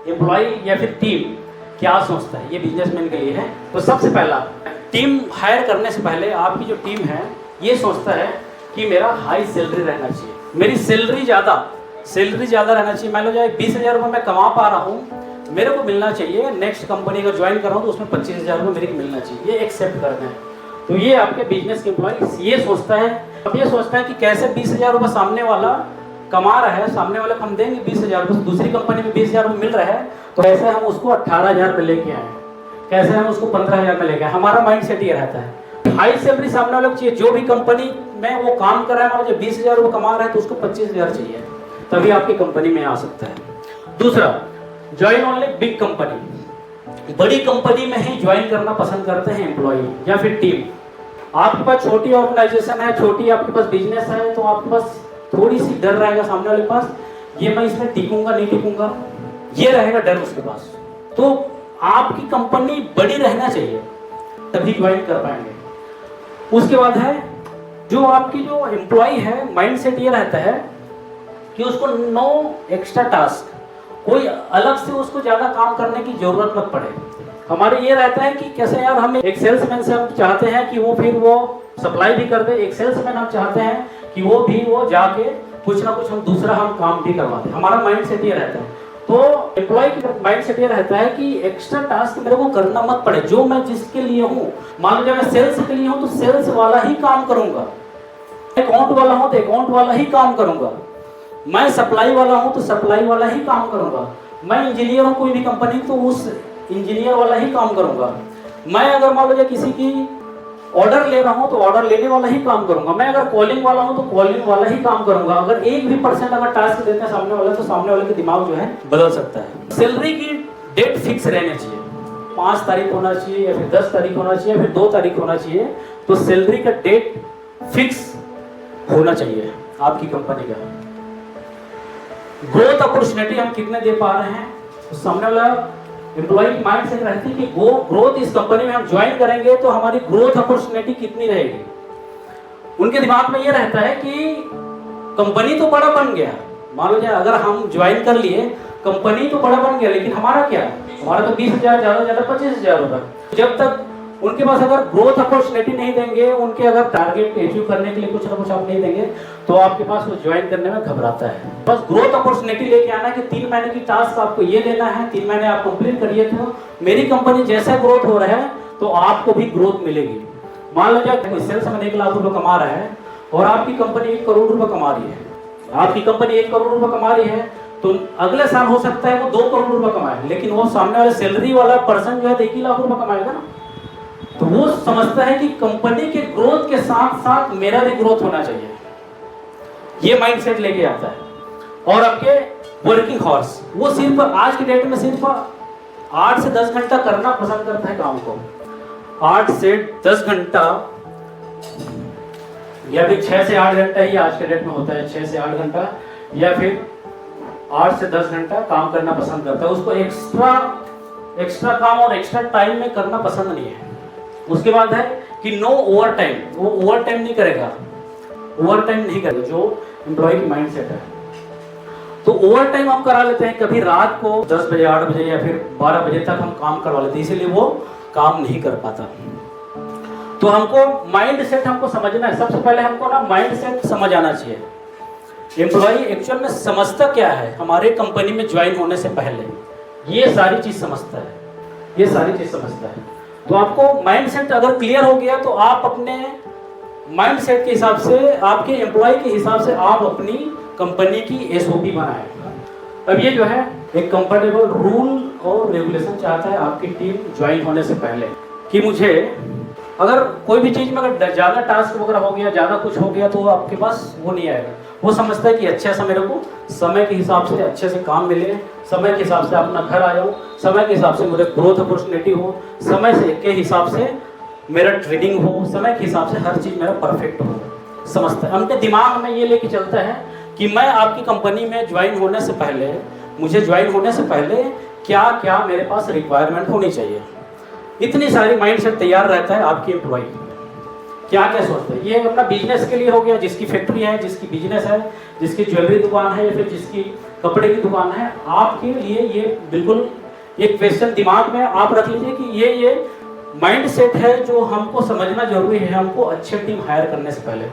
Employ या फिर team क्या सोचता है, ये बिजनेसमैन के लिए है। तो सबसे पहला, टीम हायर करने से पहले आपकी जो टीम है ये सोचता है कि मेरा हाई सैलरी रहना चाहिए, मेरी सैलरी ज़्यादा रहना चाहिए। मान लो जाए 20,000 रुपये मैं कमा पा रहा हूँ, मेरे को मिलना चाहिए, नेक्स्ट कंपनी अगर ज्वाइन कर रहा हूँ तो उसमें 25,000 रुपये मेरे को मिलना चाहिए, ये एक्सेप्ट करते हैं। तो ये आपके बिजनेस के एम्प्लॉय ये सोचता है। अब ये सोचता है कि कैसे 20,000 रुपये सामने वाला कमा रहा है, सामने वाले को हम देंगे 20,000 रुपये, दूसरी कंपनी में 20,000 रुपये मिल रहा है, तो कैसे हम उसको 18,000 में लेके आए, कैसे हम उसको 15,000 में लेके आए। हमारा माइंड सेट ये रहता है। हाई सैलरी सामने वाले को चाहिए, जो भी कंपनी में वो काम कर रहा है, मान लो 20,000 रुपये कमा रहा है तो उसको 25,000 चाहिए, तभी आपकी कंपनी में आ सकता है। दूसरा, ज्वाइन ओनली बिग कंपनी, बड़ी कंपनी में ही ज्वाइन करना पसंद करते हैं एम्प्लॉय या फिर टीम। आपके पास छोटी ऑर्गेनाइजेशन है, छोटी आपके पास बिजनेस है, तो आपके पास थोड़ी सी डर रहेगा सामने वाले के पास, ये मैं इसमें टिकूंगा नहीं टिकूंगा, ये रहेगा डर उसके पास। तो आपकी कंपनी बड़ी रहना चाहिए तभी ज्वाइन कर पाएंगे। उसके बाद है जो आपकी जो एम्प्लॉय है, माइंडसेट ये रहता है कि उसको नो एक्स्ट्रा टास्क, कोई अलग से उसको ज्यादा काम करने की जरूरत मत पड़े। हमारे ये रहता है कि कैसे यार, हम एक सेल्समैन से हम चाहते हैं कि वो फिर वो सप्लाई भी कर दे, एक सेल्समैन हम चाहते हैं कि वो जाके कुछ ना कुछ हम दूसरा हम काम भी करवा दे। हमारा माइंड सेट ये रहता है। तो एम्प्लॉय की माइंड सेट ये रहता है कि एक्स्ट्रा टास्क मेरे को करना मत पड़े, जो मैं जिसके लिए हूँ, मान लो जब मैं सेल्स के लिए हूँ तो सेल्स वाला ही काम करूंगा, अकाउंट वाला हूँ तो अकाउंट वाला ही काम करूंगा, मैं सप्लाई वाला हूँ तो सप्लाई वाला ही काम करूंगा, मैं इंजीनियर हूँ कोई भी कंपनी तो उस इंजीनियर वाला ही काम करूंगा, मैं अगर मान लो किसी की ऑर्डर ले रहा हूं तो ऑर्डर लेने वाला ही काम करूंगा, मैं अगर कॉलिंग वाला हूं तो कॉलिंग वाला ही काम करूंगा। अगर 1% अगर टास्क देते हैं सामने वाले तो सामने वाले का दिमाग जो है बदल सकता है। सैलरी की डेट फिक्स रहनी चाहिए, 5 तारीख होना चाहिए या फिर 10 तारीख होना चाहिए या फिर 2 तारीख होना चाहिए, तो सैलरी का डेट फिक्स होना चाहिए आपकी कंपनी का। ग्रोथ अपॉर्चुनिटी हम कितने दे पा रहे हैं, तो सामने वाला एम्प्लॉय की माइंड सेट रहती है कि वो ग्रोथ इस कंपनी में हम ज्वाइन करेंगे तो हमारी ग्रोथ अपॉर्चुनिटी कितनी रहेगी। उनके दिमाग में ये रहता है कि कंपनी तो बड़ा बन गया, मान लो जाए अगर हम ज्वाइन कर लिए, कंपनी तो बड़ा बन गया, लेकिन हमारा क्या, हमारा तो 20,000 ज्यादा 25,000 होगा। जब तक उनके पास अगर ग्रोथ अपॉर्चुनिटी नहीं देंगे, उनके अगर टारगेट अचीव करने के लिए कुछ ना कुछ आप नहीं देंगे, तो आपके पास वो ज्वाइन करने में घबराता है। बस ग्रोथ अपॉर्चुनिटी लेके आना कि 3 महीने की टास्क आपको ये देना है, 3 महीने आप कंप्लीट करिए तो मेरी कंपनी जैसा ग्रोथ हो रहा है तो आपको भी ग्रोथ मिलेगी। मान लो कोई सेल्स में 1 लाख रुपए कमा रहा है और आपकी कंपनी 1 करोड़ रुपए कमा रही है, आपकी कंपनी 1 करोड़ रुपए कमा रही है, तो अगले साल हो सकता है वो 2 करोड़ रुपए कमाए, लेकिन वो सामने वाले सैलरी वाला पर्सन जो है 1 ही लाख रुपए कमाएगा ना। तो वो समझता है कि कंपनी के ग्रोथ के साथ साथ मेरा भी ग्रोथ होना चाहिए, ये माइंडसेट लेके आता है। और आपके वर्किंग हॉर्स, वो सिर्फ आज की डेट में सिर्फ 8 से 10 घंटा करना पसंद करता है काम को, 8 से 10 घंटा या फिर 6 से 8 घंटा ही आज के डेट में होता है, 6 से 8 घंटा या फिर 8 से 10 घंटा काम करना पसंद करता है। उसको एक्स्ट्रा काम और एक्स्ट्रा टाइम में करना पसंद नहीं है। उसके बाद है कि नो ओवर टाइम, वो ओवर टाइम नहीं करेगा, ओवर टाइम नहीं करेगा, जो एम्प्लॉय की माइंड सेट है। तो ओवर टाइम हम करा लेते हैं, कभी रात को 10 बजे 8 बजे या फिर 12 बजे तक हम काम करवा लेते हैं, इसीलिए वो काम नहीं कर पाता। तो हमको माइंड सेट हमको समझना है, सबसे पहले हमको ना माइंड सेट समझ आना चाहिए। एम्प्लॉय एक्चुअल में समझता क्या है, हमारे कंपनी में ज्वाइन होने से पहले ये सारी चीज समझता है, ये सारी चीज समझता है। तो आपको माइंडसेट अगर क्लियर हो गया तो आप अपने माइंडसेट के हिसाब से, आपके एम्प्लॉय के हिसाब से आप अपनी कंपनी की एसओपी बनाएं। अब ये जो है एक कंफर्टेबल रूल और रेगुलेशन चाहता है आपकी टीम ज्वाइन होने से पहले कि मुझे अगर कोई भी चीज में अगर ज्यादा टास्क वगैरह हो गया, ज्यादा कुछ हो गया, तो आपके पास वो नहीं आएगा। वो समझता है कि अच्छा सा मेरे को समय के हिसाब से अच्छे से काम मिले, समय के हिसाब से अपना घर आ जाऊँ, समय के हिसाब से मुझे ग्रोथ अपॉर्चुनिटी हो, समय से के हिसाब से मेरा ट्रेडिंग हो, समय के हिसाब से हर चीज़ मेरा परफेक्ट हो, समझता है। उनके दिमाग में ये लेके चलता है कि मैं आपकी कंपनी में ज्वाइन होने से पहले, मुझे ज्वाइन होने से पहले क्या क्या मेरे पास रिक्वायरमेंट होनी चाहिए, इतनी सारी माइंडसेट तैयार रहता है आपकी एम्प्लॉय। क्या क्या सोचते हैं, ये अपना बिजनेस के लिए हो गया, जिसकी फैक्ट्री है, जिसकी बिजनेस है, जिसकी ज्वेलरी दुकान है या फिर जिसकी कपड़े की दुकान है, आपके लिए ये बिल्कुल एक क्वेश्चन दिमाग में आप रख लीजिए कि ये माइंड सेट है जो हमको समझना जरूरी है हमको अच्छे टीम हायर करने से पहले।